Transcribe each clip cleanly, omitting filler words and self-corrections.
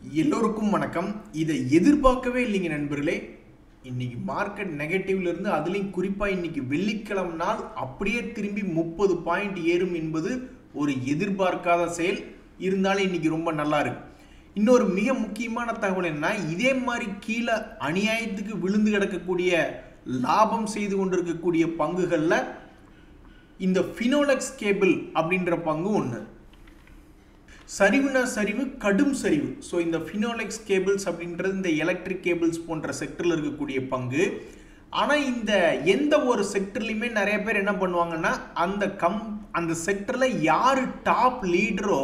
எல்லோருக்கும் வணக்கம். இதை எதிர்பார்க்கவே இல்லைங்க நண்பர்களே. இன்னைக்கு மார்க்கெட் நெகட்டிவ்ல இருந்து அதுலயும் குறிப்பா இன்னைக்கு வெள்ளிக்கிழமை நாள் அப்படியே திரும்பி 30 பாயிண்ட் ஏறும் என்பது ஒரு எதிர்பார்க்காத செயல். இருந்தாலும் இன்னைக்கு ரொம்ப நல்லா இருக்கு. இன்னொரு மிக முக்கியமான தகவல் என்ன, இதே மாதிரி கீழே அநியாயத்துக்கு விழுந்து கிடக்கக்கூடிய லாபம் செய்து கொண்டிருக்கக்கூடிய பங்குகள்ல இந்த ஃபினோலெக்ஸ் கேபிள் அப்படின்ற பங்கு ஒன்று. சரிவுனா சரிவு, கடும் சரிவு. ஸோ இந்த ஃபினோலெக்ஸ் கேபிள்ஸ் அப்படின்றது இந்த எலக்ட்ரிக் கேபிள்ஸ் போன்ற செக்டரில் இருக்கக்கூடிய பங்கு. ஆனால் இந்த எந்த ஒரு செக்டர்லையுமே நிறைய பேர் என்ன பண்ணுவாங்கன்னா, அந்த செக்டரில் யார் டாப் லீடரோ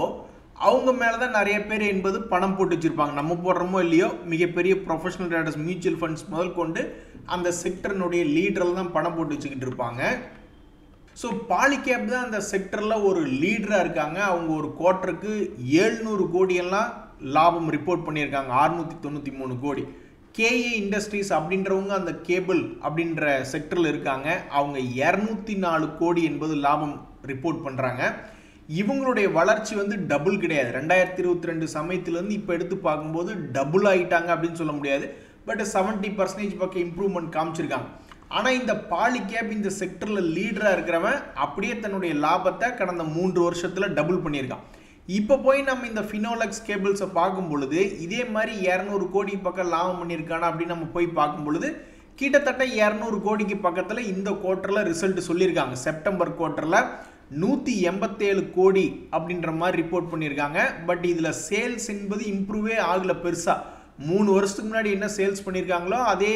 அவங்க மேலே தான் நிறைய பேர் என்பது பணம் போட்டு வச்சுருப்பாங்க. நம்ம போடுறோமோ இல்லையோ, மிகப்பெரிய ப்ரொஃபஷனல் ட்ரேடர்ஸ், மியூச்சுவல் ஃபண்ட்ஸ் முதல் கொண்டு அந்த செக்டர்னுடைய லீடரில் தான் பணம் போட்டு வச்சுக்கிட்டு இருப்பாங்க. ஸோ பாலிகேப் தான் அந்த செக்டரில் ஒரு லீடராக இருக்காங்க. அவங்க ஒரு குவார்ட்டருக்கு 700 கோடியெல்லாம் லாபம் ரிப்போர்ட் பண்ணியிருக்காங்க, 693 கோடி. கேஏ இண்டஸ்ட்ரீஸ் அப்படின்றவங்க அந்த கேபிள் அப்படின்ற செக்டரில் இருக்காங்க. அவங்க 204 கோடி என்பது லாபம் ரிப்போர்ட் பண்ணுறாங்க. இவங்களுடைய வளர்ச்சி வந்து டபுள் கிடையாது. 2022 சமயத்துலேருந்து இப்போ எடுத்து பார்க்கும்போது டபுள் ஆகிட்டாங்க அப்படின்னு சொல்ல முடியாது. பட் 70% பக்கம் இம்ப்ரூவ்மெண்ட் காமிச்சிருக்காங்க. ஆனால் இந்த பாலிகேப் இந்த செக்டரில் லீடராக இருக்கிறவன் அப்படியே தன்னுடைய லாபத்தை கடந்த 3 வருஷத்தில் டபுள் பண்ணியிருக்கான். இப்போ போய் நம்ம இந்த ஃபினோலெக்ஸ் கேபிள்ஸை பார்க்கும் பொழுது இதே மாதிரி 200 கோடி பக்கம் லாபம் பண்ணியிருக்கானா அப்படின்னு நம்ம போய் பார்க்கும் பொழுது கிட்டத்தட்ட 200 கோடிக்கு பக்கத்தில் இந்த குவார்ட்டரில் ரிசல்ட் சொல்லியிருக்காங்க. செப்டம்பர் குவார்ட்டரில் 187 கோடி அப்படின்ற மாதிரி ரிப்போர்ட் பண்ணியிருக்காங்க. பட் இதில் சேல்ஸ் என்பது இம்ப்ரூவே ஆகலை பெருசாக. 3 வருஷத்துக்கு முன்னாடி என்ன சேல்ஸ் பண்ணியிருக்காங்களோ அதே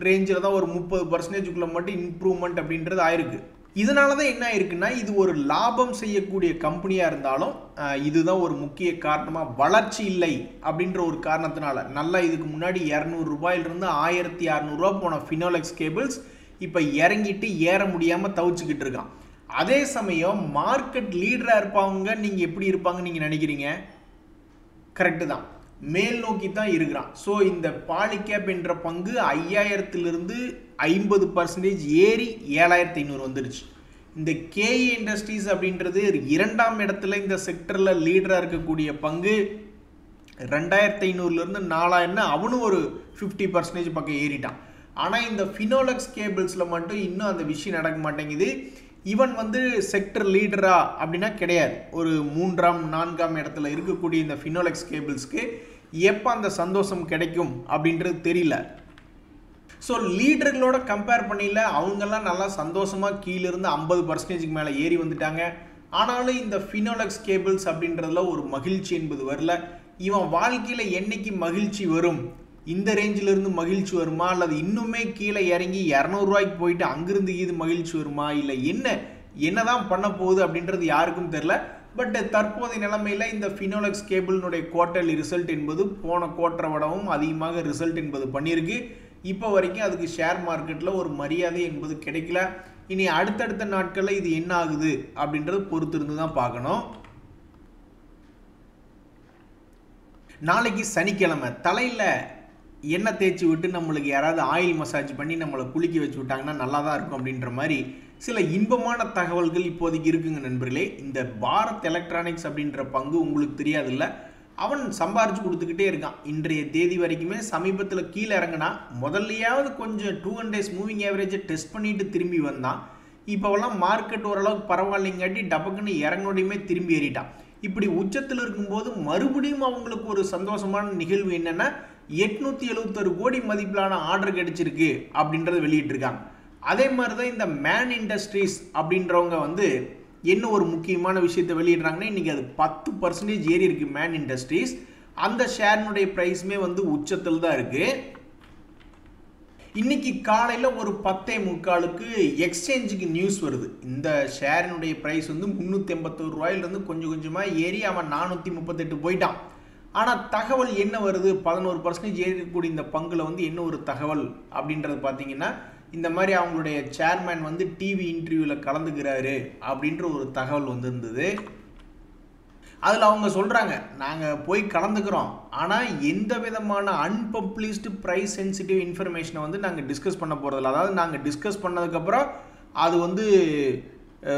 ரேஞ்சில் தான், ஒரு 30%க்குள்ள மட்டும் இம்ப்ரூவ்மெண்ட் அப்படின்றது ஆயிருக்கு. இதனால தான் என்ன ஆயிருக்குன்னா, இது ஒரு லாபம் செய்யக்கூடிய கம்பெனியாக இருந்தாலும் இதுதான் ஒரு முக்கிய காரணமாக, வளர்ச்சி இல்லை அப்படின்ற ஒரு காரணத்தினால. நல்லா இதுக்கு முன்னாடி 200 ரூபாயிலிருந்து 1600 ரூபா போன ஃபினோலெக்ஸ் கேபிள்ஸ் இப்போ இறங்கிட்டு ஏற முடியாமல் தவிச்சுக்கிட்டு இருக்கான். அதே சமயம் மார்க்கெட் லீடராக இருப்பாங்க நீங்கள் எப்படி இருப்பாங்க நீங்கள் நினைக்கிறீங்க? கரெக்டு தான், மேல் நோக்கி தான் இருக்கிறான். ஸோ இந்த பாலிகேப் என்ற பங்கு 5000லிருந்து 50% ஏறி 7500 வந்துடுச்சு. இந்த கேஏ இண்டஸ்ட்ரீஸ் அப்படின்றது 2ஆம் இடத்துல இந்த செக்டரில் லீடராக இருக்கக்கூடிய பங்கு 2500லிருந்து 4000, அவனும் ஒரு 50% பக்கம் ஏறிட்டான். ஆனால் இந்த ஃபினோலெக்ஸ் கேபிள்ஸில் மட்டும் இன்னும் அந்த விஷயம் நடக்க மாட்டேங்குது. இவன் வந்து செக்டர் லீடரா அப்படின்னா கிடையாது. ஒரு 3ஆம் 4ஆம் இடத்துல இருக்கக்கூடிய இந்த ஃபினோலெக்ஸ் கேபிள்ஸ்க்கு எப்போ அந்த சந்தோஷம் கிடைக்கும் அப்படின்றது தெரியல. ஸோ லீடர்களோட கம்பேர் பண்ணல அவங்கெல்லாம் நல்லா சந்தோஷமாக கீழிருந்து 50%க்கு மேலே ஏறி வந்துட்டாங்க. ஆனாலும் இந்த ஃபினோலெக்ஸ் கேபிள்ஸ் அப்படின்றதுல ஒரு மகிழ்ச்சி என்பது வரல. இவன் வாழ்க்கையில் என்னைக்கு மகிழ்ச்சி வரும், இந்த ரேஞ்சிலிருந்து மகிழ்ச்சி வருமா, அல்லது இன்னுமே கீழே இறங்கி 200 ரூபாய்க்கு போயிட்டு அங்கிருந்து இது மகிழ்ச்சி வருமா, இல்லை என்னதான் பண்ண போகுது அப்படின்றது யாருக்கும் தெரியல. பட் தற்போதைய நிலைமையில் இந்த ஃபினோலெக்ஸ் கேபிளினுடைய குவார்ட்டர்லி ரிசல்ட் என்பது போன குவார்ட்டரை விடவும் அதிகமாக ரிசல்ட் என்பது பண்ணியிருக்கு. இப்போ வரைக்கும் அதுக்கு ஷேர் மார்க்கெட்டில் ஒரு மரியாதை என்பது கிடைக்கல. இனி அடுத்தடுத்த நாட்களில் இது என்ன ஆகுது அப்படின்றது பொறுத்து இருந்து தான் பார்க்கணும். நாளைக்கு சனிக்கிழமை, தலையில் எண்ணெய் தேய்ச்சி விட்டு நம்மளுக்கு யாராவது ஆயில் மசாஜ் பண்ணி நம்மளை குளிக்க வச்சு விட்டாங்கன்னா நல்லா தான் இருக்கும் அப்படின்ற மாதிரி சில இன்பமான தகவல்கள் இப்போதைக்கு இருக்குங்க நண்பர்களே. இந்த பாரத் எலக்ட்ரானிக்ஸ் அப்படின்ற பங்கு உங்களுக்கு தெரியாதுல்ல, அவன் சம்பாரிச்சு கொடுத்துக்கிட்டே இருக்கான். இன்றைய தேதி வரைக்குமே சமீபத்தில் கீழே இறங்கினா முதல்லையாவது கொஞ்சம் 200 days மூவிங் ஆவரேஜை டெஸ்ட் பண்ணிட்டு திரும்பி வந்தான். இப்போவெல்லாம் மார்க்கெட் ஓரளவுக்கு பரவாயில்லைங்காட்டி டபக்குன்னு இறங்கினோடையுமே திரும்பி ஏறிட்டான். இப்படி உச்சத்தில் இருக்கும்போது மறுபடியும் அவங்களுக்கு ஒரு சந்தோஷமான நிகழ்வு என்னன்னா, 876 கோடி மதிப்பிலான ஆர்டர் கிடைச்சிருக்கு அப்படின்றத வெளியிட்டிருக்காங்க. அதே மாதிரி தான் இந்த மேன் இண்டஸ்ட்ரீஸ் அப்படின்றவங்க வந்து என்ன ஒரு முக்கியமான விஷயத்தை வெளியிடுறாங்கன்னா, இன்றைக்கி அது 10% ஏறி இருக்கு மேன் இண்டஸ்ட்ரீஸ். அந்த ஷேரினுடைய ப்ரைஸுமே வந்து உச்சத்தில் தான் இருக்குது. இன்னைக்கு காலையில் ஒரு 10:45க்கு எக்ஸ்சேஞ்சுக்கு நியூஸ் வருது. இந்த ஷேரினுடைய ப்ரைஸ் வந்து 381 ரூபாயிலிருந்து கொஞ்சம் கொஞ்சமாக ஏறி அவன் 438 போயிட்டான். ஆனால் தகவல் என்ன வருது, 11% ஏறக்கூடிய இந்த பங்கில் வந்து என்ன ஒரு தகவல் அப்படின்றது பார்த்தீங்கன்னா, இந்த மாதிரி அவங்களுடைய சேர்மேன் வந்து டிவி இன்டர்வியூவில் கலந்துக்கிறாரு அப்படின்ற ஒரு தகவல் வந்திருந்தது. அதில் அவங்க சொல்கிறாங்க, நாங்கள் போய் கலந்துக்கிறோம், ஆனால் எந்த விதமான அன்பப்ளிஷ்டு ப்ரைஸ் சென்சிட்டிவ் இன்ஃபர்மேஷனை வந்து நாங்கள் டிஸ்கஸ் பண்ண போகிறதில்ல. அதாவது நாங்கள் டிஸ்கஸ் பண்ணதுக்கப்புறம் அது வந்து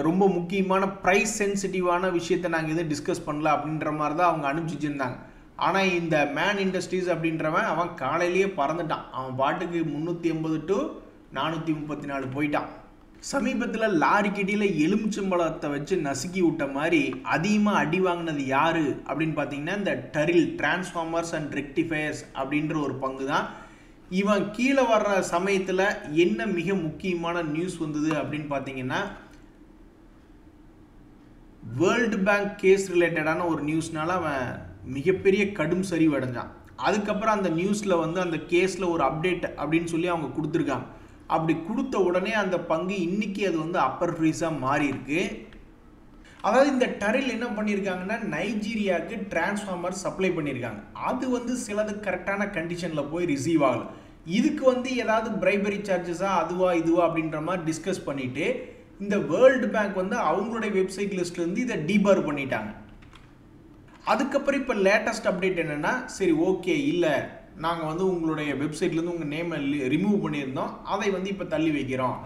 ரொம்ப முக்கியமான ப்ரைஸ் சென்சிட்டிவான விஷயத்தை நாங்கள் எதுவும் டிஸ்கஸ் பண்ணல அப்படின்ற மாதிரி தான் அவங்க அனுப்பிச்சிருந்தாங்க. ஆனால் இந்த மேன் இண்டஸ்ட்ரீஸ் அப்படின்றவன் அவன் காலையிலேயே பறந்துட்டான். அவன் பாட்டுக்கு 380 to 434 போயிட்டான். சமீபத்தில் லாரிக்கடியில் எலுமிச்சம்பழத்தை வச்சு நசுக்கி விட்ட மாதிரி அதிகமாக அடி வாங்கினது யாரு அப்படின்னு பார்த்தீங்கன்னா இந்த டரில் டிரான்ஸ்ஃபார்மர்ஸ் அண்ட் ரெக்டிஃபயர்ஸ் அப்படின்ற ஒரு பங்கு தான். இவன் கீழே வர்ற சமயத்தில் என்ன மிக முக்கியமான நியூஸ் வந்தது அப்படின்னு பார்த்தீங்கன்னா வேர்ல்டு பேங்க் கேஸ் ரிலேட்டடான ஒரு நியூஸ்னால அவன் மிகப்பெரிய கடும் சரிவு அடைஞ்சான். அதுக்கப்புறம் அந்த நியூஸில் அந்த கேஸில் ஒரு அப்டேட் அப்படின்னு சொல்லி அவங்க கொடுத்துருக்காங்க. அப்படி கொடுத்த உடனே அந்த பங்கு இன்னைக்கு அது அப்பர் ஃப்ரீஸாக மாறி இருக்கு. அதாவது இந்த டரில் என்ன பண்ணியிருக்காங்கன்னா நைஜீரியாவுக்கு டிரான்ஸ்ஃபார்மர் சப்ளை பண்ணியிருக்காங்க. அது சிலது கரெக்டான கண்டிஷனில் போய் ரிசீவ் ஆகலை. இதுக்கு ஏதாவது பிரைபரி சார்ஜஸா அதுவா இதுவா அப்படின்ற மாதிரி டிஸ்கஸ் பண்ணிட்டு இந்த வேர்ல்டு பேங்க் அவங்களுடைய வெப்சைட் லிஸ்ட்லேருந்து இதை டீபார் பண்ணிட்டாங்க. அதுக்கப்புறம் இப்போ லேட்டஸ்ட் அப்டேட் என்னென்னா, சரி ஓகே இல்லை நாங்கள் உங்களுடைய வெப்சைட்லேருந்து உங்கள் நேமை ரிமூவ் பண்ணியிருந்தோம், அதை இப்போ தள்ளி வைக்கிறோம்.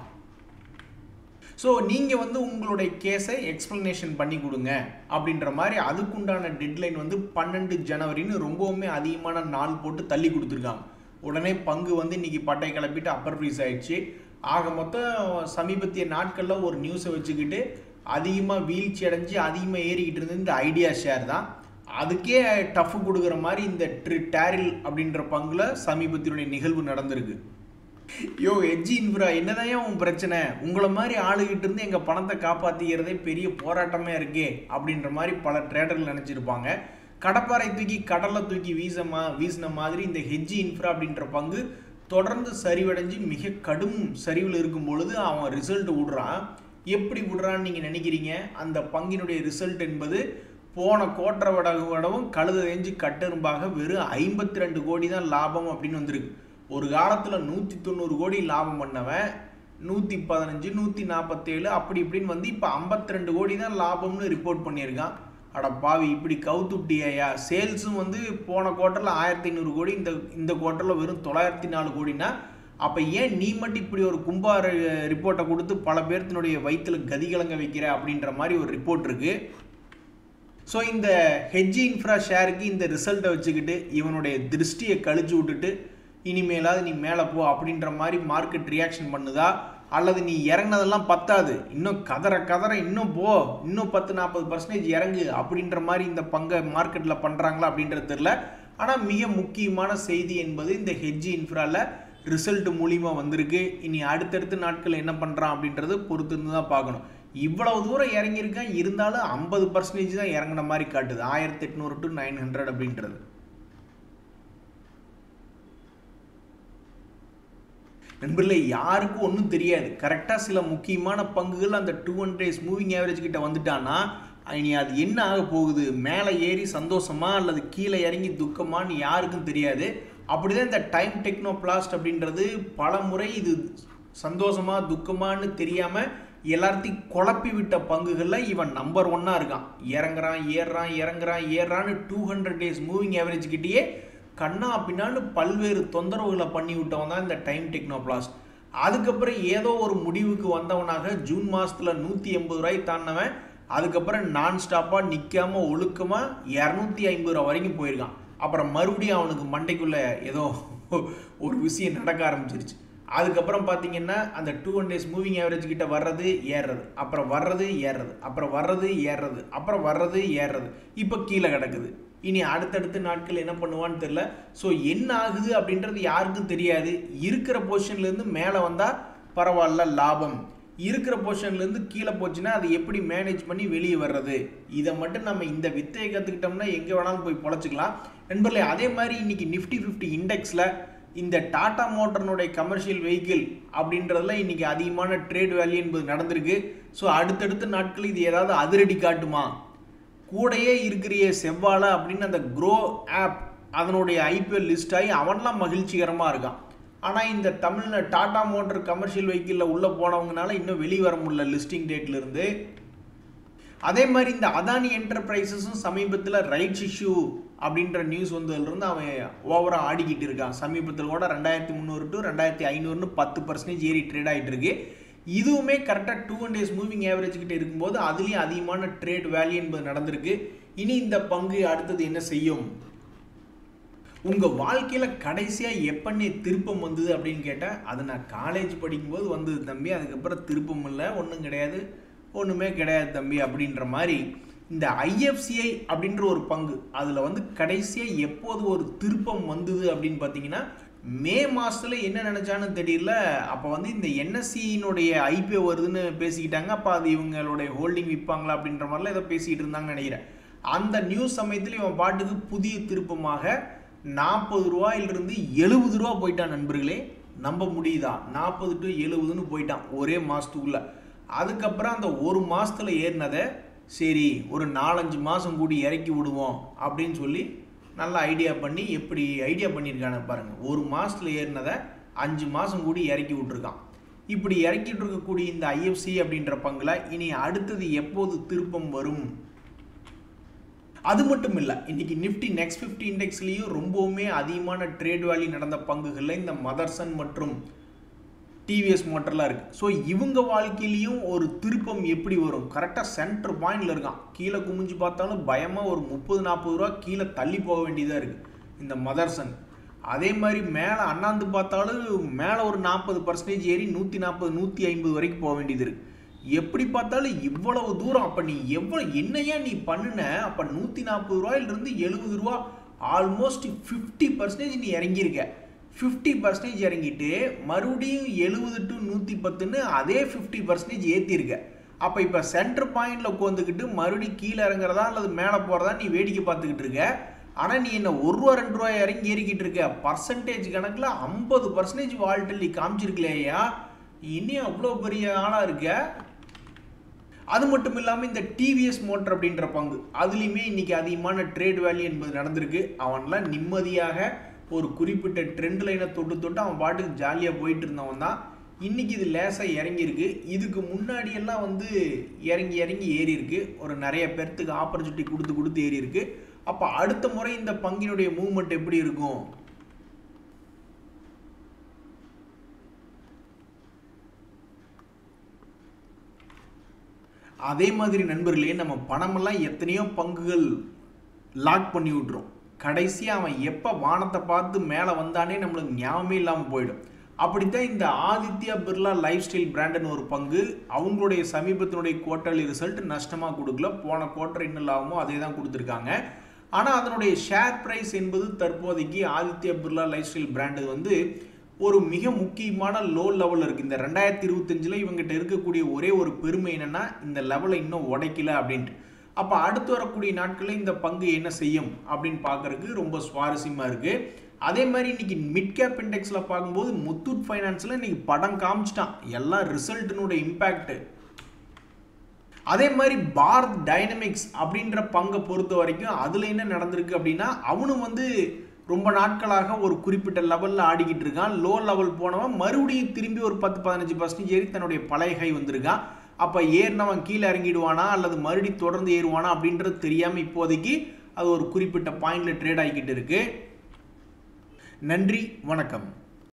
ஸோ நீங்கள் உங்களுடைய கேஸை எக்ஸ்பிளனேஷன் பண்ணி கொடுங்க அப்படின்ற மாதிரி அதுக்குண்டான டெட்லைன் 12 ஜனவரின்னு ரொம்பவுமே அதிகமான நாள் போட்டு தள்ளி கொடுத்துருக்காங்க. உடனே பங்கு இன்னைக்கு பட்டை கிளப்பிட்டு அப்பர் ஃப்ரீஸ் ஆயிடுச்சு. ஆக மொத்தம் சமீபத்திய நாட்களில் ஒரு நியூஸை வச்சுக்கிட்டு அதிகமாக வீழ்ச்சி அடைஞ்சு அதிகமாக ஏறிக்கிட்டு இருந்தது இந்த ஐடியா ஷேர் தான். அதுக்கே டஃப் கொடுக்குற மாதிரி இந்த டேரில் அப்படின்ற பங்குல சமீபத்தினுடைய நிகழ்வு நடந்திருக்கு. ஹெட்ஜ் இன்ஃப்ரா என்னதான் உன் பிரச்சனை, உங்களை மாதிரி ஆளுகிட்டு இருந்து எங்கள் பணத்தை காப்பாற்றிக்கிறதே பெரிய போராட்டமே இருக்கே அப்படின்ற மாதிரி பல ட்ரேடர்கள் நினச்சிருப்பாங்க. கடப்பாறை தூக்கி கடலில் தூக்கி வீசின மாதிரி இந்த ஹெட்ஜ் இன்ஃப்ரா அப்படின்ற பங்கு தொடர்ந்து சரிவடைஞ்சு மிக கடும் சரிவில் இருக்கும் பொழுது அவன் ரிசல்ட் விடுறான். எப்படி விடுறான்னு நீங்கள் நினைக்கிறீங்க? அந்த பங்கினுடைய ரிசல்ட் என்பது போன கோட்டரை விடவும் கழுத தேஞ்சு கட்டெரும்பாக வெறும் 52 கோடி தான் லாபம் அப்படின்னு வந்திருக்கு. ஒரு காலத்தில் 190 கோடி லாபம் பண்ணவன் 115 147 அப்படி இப்படின்னு இப்போ 52 கோடி தான் லாபம்னு ரிப்போர்ட் பண்ணியிருக்கான். அட பாவி, இப்படி கவுத்துட்டியா? சேல்ஸும் போன குவார்ட்டரில் 1500 கோடி, இந்த குவார்ட்டரில் வெறும் 904 கோடினா அப்போ ஏன் நீ மட்டும் இப்படி ஒரு கும்பார ரிப்போர்ட்டை கொடுத்து பல பேர்த்தினுடைய வயிற்றில் கதிகலங்க வைக்கிற அப்படின்ற மாதிரி ஒரு ரிப்போர்ட் இருக்கு. ஸோ இந்த ஹெட்ஜ் இன்ஃப்ரா ஷேருக்கு இந்த ரிசல்ட்டை வச்சுக்கிட்டு இவனுடைய திருஷ்டியை கழிச்சு விட்டுட்டு இனிமேலாவது நீ மேலே போ அப்படின்ற மாதிரி மார்க்கெட் ரியாக்ஷன் பண்ணுதா, அல்லது நீ இறங்கினதெல்லாம் பத்தாது இன்னும் கதற இன்னும் போ இன்னும் 10-40% இறங்கு அப்படின்ற மாதிரி இந்த பங்கை மார்க்கெட்டில் பண்ணுறாங்களா அப்படின்றது தெரியல. ஆனால் மிக முக்கியமான செய்தி என்பது இந்த ஹெட்ஜ் இன்ஃப்ராவில் ரிசல்ட் மூலிமா வந்திருக்கு. இனி அடுத்தடுத்த நாட்கள் என்ன பண்ணுறான் அப்படின்றது பொறுத்திருந்து தான் பார்க்கணும். இவ்வளவு தூரம் இறங்கியிருக்கான், இருந்தாலும் 50% தான் இறங்கின மாதிரி காட்டுது. 1800 to 900 அப்படின்றது. நண்பர்களே, யாருக்கும் ஒன்றும் தெரியாது. கரெக்டாக சில முக்கியமான பங்குகள் அந்த 200 days மூவிங் ஆவரேஜ் கிட்ட வந்துட்டான்னா இனி அது என்ன ஆக போகுது, மேலே ஏறி சந்தோஷமா அல்லது கீழே இறங்கி துக்கமான்னு யாருக்கும் தெரியாது. அப்படிதான் இந்த டைம் டெக்னோபிளாஸ்ட் அப்படின்றது பல முறை இது சந்தோஷமா துக்கமானு தெரியாமல் எல்லாத்தையும் குழப்பி விட்ட பங்குகளில் இவன் நம்பர் 1 இருக்கான். ஏறுறான்னு 200 days மூவிங் ஆவரேஜ் கிட்டேயே கண்ணா பின்னான்னு பல்வேறு தொந்தரவுகளை பண்ணி விட்டவன் தான் இந்த டைம் டெக்னோபிளாஸ்ட். அதுக்கப்புறம் ஏதோ ஒரு முடிவுக்கு வந்தவனாக ஜூன் மாதத்தில் 180 ரூபாய் தாண்டினவன் அதுக்கப்புறம் நான் ஸ்டாப்பாக நிற்காம ஒழுக்கமாக 250 ரூபா வரைக்கும் போயிருக்கான். அப்புறம் மறுபடியும் அவனுக்கு மண்டைக்குள்ளே ஏதோ ஒரு விஷயம் நடக்க ஆரம்பிச்சிருச்சு. அதுக்கப்புறம் பார்த்தீங்கன்னா அந்த 200 days மூவிங் ஆவரேஜ் கிட்ட வர்றது ஏறுறது, அப்புறம் வர்றது ஏறுறது, அப்புறம் வர்றது ஏறுறது, அப்புறம் வர்றது ஏறுறது, இப்போ கீழே கிடக்குது. இனி அடுத்தடுத்த நாட்கள் என்ன பண்ணுவான்னு தெரியல. ஸோ என்ன ஆகுது அப்படின்றது யாருக்கும் தெரியாது. இருக்கிற பொசிஷன்லேருந்து மேலே வந்தால் பரவாயில்ல லாபம், இருக்கிற பொசிஷன்லேருந்து கீழே போச்சுன்னா அதை எப்படி மேனேஜ் பண்ணி வெளியே வர்றது, இதை மட்டும் நம்ம இந்த வித்தையை கற்றுக்கிட்டோம்னா எங்கே வேணாலும் போய் பொழைச்சிக்கலாம் நண்பர்களே. அதே மாதிரி இன்னைக்கு நிஃப்டி 50 இண்டெக்ஸில் இந்த டாடா மோட்டர்னுடைய கமர்ஷியல் வெஹிக்கிள் அப்படின்றதுல இன்னைக்கு அதிகமான ட்ரேட் வேல்யூ என்பது நடந்திருக்கு. ஸோ அடுத்தடுத்த நாட்கள் இது ஏதாவது அதிரடி காட்டுமா? கூடையே இருக்கிற செவ்வாழை அப்படின்னு அந்த க்ரோ ஆப் அதனுடைய ஐபிஎல் லிஸ்ட் ஆகி அவன்லாம் மகிழ்ச்சிகரமாக இருக்கான். ஆனால் இந்த டாடா மோட்டர் கமர்ஷியல் வெஹிக்கிளில் உள்ளே போனவங்கனால இன்னும் வெளியே வர முடியல லிஸ்டிங் டேட்லேருந்து. அதே மாதிரி இந்த அதானி என்டர்பிரைசஸும் சமீபத்தில் ரைட்ஸ் இஷ்யூ அப்படின்ற நியூஸ் வந்ததுலேருந்து அவன் ஓவராக ஆடிக்கிட்டு இருக்கான். சமீபத்தில் கூட 2300 to 2500 10% ஏறி ட்ரேட் ஆகிட்டு இருக்கு. இதுவுமே கரெக்டாக 200 days மூவிங் ஆவரேஜ் கிட்ட இருக்கும்போது அதுலேயும் அதிகமான ட்ரேட் வேல்யூ என்பது நடந்திருக்கு. இனி இந்த பங்கு அடுத்தது என்ன செய்யும்? உங்கள் வாழ்க்கையில் கடைசியாக எப்பன்னே திருப்பம் வந்தது அப்படின்னு கேட்டால் அது நான் காலேஜ் படிக்கும்போது வந்தது தம்பி, அதுக்கப்புறம் திருப்பம் இல்லை, ஒன்றும் கிடையாது, ஒன்றுமே கிடையாது தம்பி அப்படின்ற மாதிரி இந்த ஐஎஃப்சிஐ அப்படின்ற ஒரு பங்கு அதில் வந்து கடைசியாக எப்போது ஒரு திருப்பம் வந்தது அப்படின்னு பார்த்தீங்கன்னா மே மாதத்தில் என்ன நினச்சான்னு தெரியல. அப்போ வந்து இந்த என்எஸ்சியினுடைய ஐபிஓ வருதுன்னு பேசிக்கிட்டாங்க. அப்போ அது இவங்களுடைய ஹோல்டிங் விற்பாங்களா அப்படின்ற மாதிரிலாம் ஏதோ பேசிக்கிட்டு இருந்தாங்கன்னு நினைக்கிறேன். அந்த நியூஸ் சமயத்தில் இவன் பாட்டுக்கு புதிய திருப்பமாக 40 ரூபாயிலிருந்து 70 ரூபா போயிட்டான் நண்பர்களே. நம்ப முடியுதா? 40 to 70ன்னு போயிட்டான் ஒரே மாதத்துக்குள்ள. அதுக்கப்புறம் அந்த ஒரு மாதத்தில் ஏறினதை சரி ஒரு 4-5 மாதம் கூடி இறக்கி விடுவோம் அப்படின்னு சொல்லி நல்லா ஐடியா பண்ணி எப்படி ஐடியா பண்ணியிருக்கானு பாருங்கள். ஒரு மாதத்தில் ஏறினதை 5 மாதம் கூடி இறக்கி விட்ருக்கான். இப்படி இறக்கிட்டு இருக்கக்கூடிய இந்த ஐஎஃப்சி அப்படின்ற பங்கில் இனி அடுத்தது எப்போது திருப்பம் வரும்? அது மட்டும் இல்லை, இன்னைக்கு நிஃப்டி நெக்ஸ்ட் 50 இண்டெக்ஸ்லேயும் ரொம்பவுமே அதிகமான ட்ரேட் வேல்யூ நடந்த பங்குகளில் இந்த மதர்சன் மற்றும் டிவிஎஸ் மோட்டர்லாம் இருக்குது. ஸோ இவங்க வாழ்க்கையிலையும் ஒரு திருப்பம் எப்படி வரும்? கரெக்டாக சென்டர் பாயிண்டில் இருக்கான். கீழே குமிஞ்சு பார்த்தாலும் பயமாக ஒரு 30-40 ரூபா கீழே தள்ளி போக வேண்டியதாக இருக்குது இந்த மதர்சன். அதே மாதிரி மேலே அண்ணாந்து பார்த்தாலும் மேலே ஒரு 40% ஏறி 140-150 வரைக்கும் போக வேண்டியது இருக்குது. எப்படி பார்த்தாலும் இவ்வளவு தூரம். அப்போ நீ என்னையா நீ பண்ணுன? அப்போ 140 ரூபாயிலிருந்து 70 ரூபா ஆல்மோஸ்ட் 50% நீ இறங்கியிருக்க. 50% இறங்கிட்டு மறுபடியும் 70 to 110ன்னு அதே 50% ஏற்றிருக்க. அப்போ இப்போ சென்டர் பாயிண்டில் உட்காந்துக்கிட்டு மறுபடியும் கீழே இறங்குறதா அல்லது மேலே போகிறதா நீ வேடிக்கை பார்த்துக்கிட்டு இருக்க. ஆனால் நீ என்ன 1 ரூபா 2 ரூபா இறங்கி ஏறிக்கிட்டு இருக்க. பர்சன்டேஜ் கணக்கில் 50% வால்டிலிட்டி காமிச்சிருக்கலையா? இன்னும் அவ்வளோ பெரிய ஆளாக இருக்க. அது மட்டும் இல்லாமல் இந்த டிவிஎஸ் மோட்டர் அப்படின்ற பங்கு அதுலேயுமே இன்னைக்கு அதிகமான ட்ரேட் வேல்யூ என்பது நடந்திருக்கு. அவன்லாம் நிம்மதியாக ஒரு குறிப்பிட்ட ட்ரெண்ட் லைனை தொட்டு அவன் பாட்டுக்கு ஜாலியாக போயிட்டு இருந்தவன் தான். இன்னைக்கு இது லேசாக இறங்கியிருக்கு. இதுக்கு முன்னாடியெல்லாம் வந்து இறங்கி ஏறி இருக்கு. ஒரு நிறைய பேர்த்துக்கு ஆப்பர்ச்சுனிட்டி கொடுத்து ஏறி இருக்கு. அப்போ அடுத்த முறை இந்த பங்கினுடைய மூவ்மெண்ட் எப்படி இருக்கும்? அதே மாதிரி நண்பர்களே, நம்ம பணமெல்லாம் எத்தனையோ பங்குகள் லாக் பண்ணி விட்டுரும். கடைசியாக அவன் எப்போ வானத்தை பார்த்து மேலே வந்தானே நம்மளுக்கு ஞாபகமே இல்லாமல் போயிடும். அப்படித்தான் இந்த ஆதித்யா பிர்லா லைஃப் ஸ்டைல் பிராண்டுன்னு ஒரு பங்கு அவங்களுடைய சமீபத்தினுடைய குவார்டர்லி ரிசல்ட் நஷ்டமாக கொடுக்கல. போன குவார்டர் என்ன லாபமோ அதே தான் கொடுத்துருக்காங்க. ஆனால் அதனுடைய ஷேர் ப்ரைஸ் என்பது தற்போதைக்கு Aditya Birla life style brand வந்து ஒரு மிக முக்கியமான லோ லெவலில் இருக்குது. இந்த 2025 இவங்ககிட்ட இருக்கக்கூடிய ஒரே ஒரு பெருமை என்னென்னா இந்த லெவலை இன்னும் உடைக்கல அப்படின்ட்டு. அப்போ அடுத்து வரக்கூடிய நாட்களில் இந்த பங்கு என்ன செய்யும் அப்படின்னு பார்க்கறதுக்கு ரொம்ப சுவாரஸ்யமாக இருக்குது. அதே மாதிரி இன்னைக்கு மிட் கேப் இண்டெக்ஸில் பார்க்கும்போது முத்தூட் ஃபைனான்ஸில் இன்னைக்கு படம் காமிச்சிட்டான் எல்லாம் ரிசல்ட்டினுடைய இம்பேக்ட். அதே மாதிரி பாரத் டைனமிக்ஸ் அப்படின்ற பங்கை பொறுத்த வரைக்கும் அதில் என்ன நடந்திருக்கு அப்படின்னா அவனும் வந்து ரொம்ப நாட்களாக ஒரு குறிப்பிட்ட லெவலில் ஆடிக்கிட்டு இருக்கான். லோ லெவல் போனவன் மறுபடியும் திரும்பி ஒரு 10-15% ஏறி தன்னுடைய பழைய ஹை வந்திருக்கான். அப்போ ஏறினவன் கீழே இறங்கிடுவானா அல்லது மறுபடியும் தொடர்ந்து ஏறுவானா அப்படின்றது தெரியாமல் இப்போதைக்கு அது ஒரு குறிப்பிட்ட பாயிண்டில் ட்ரேட் ஆகிக்கிட்டு இருக்கு. நன்றி, வணக்கம்.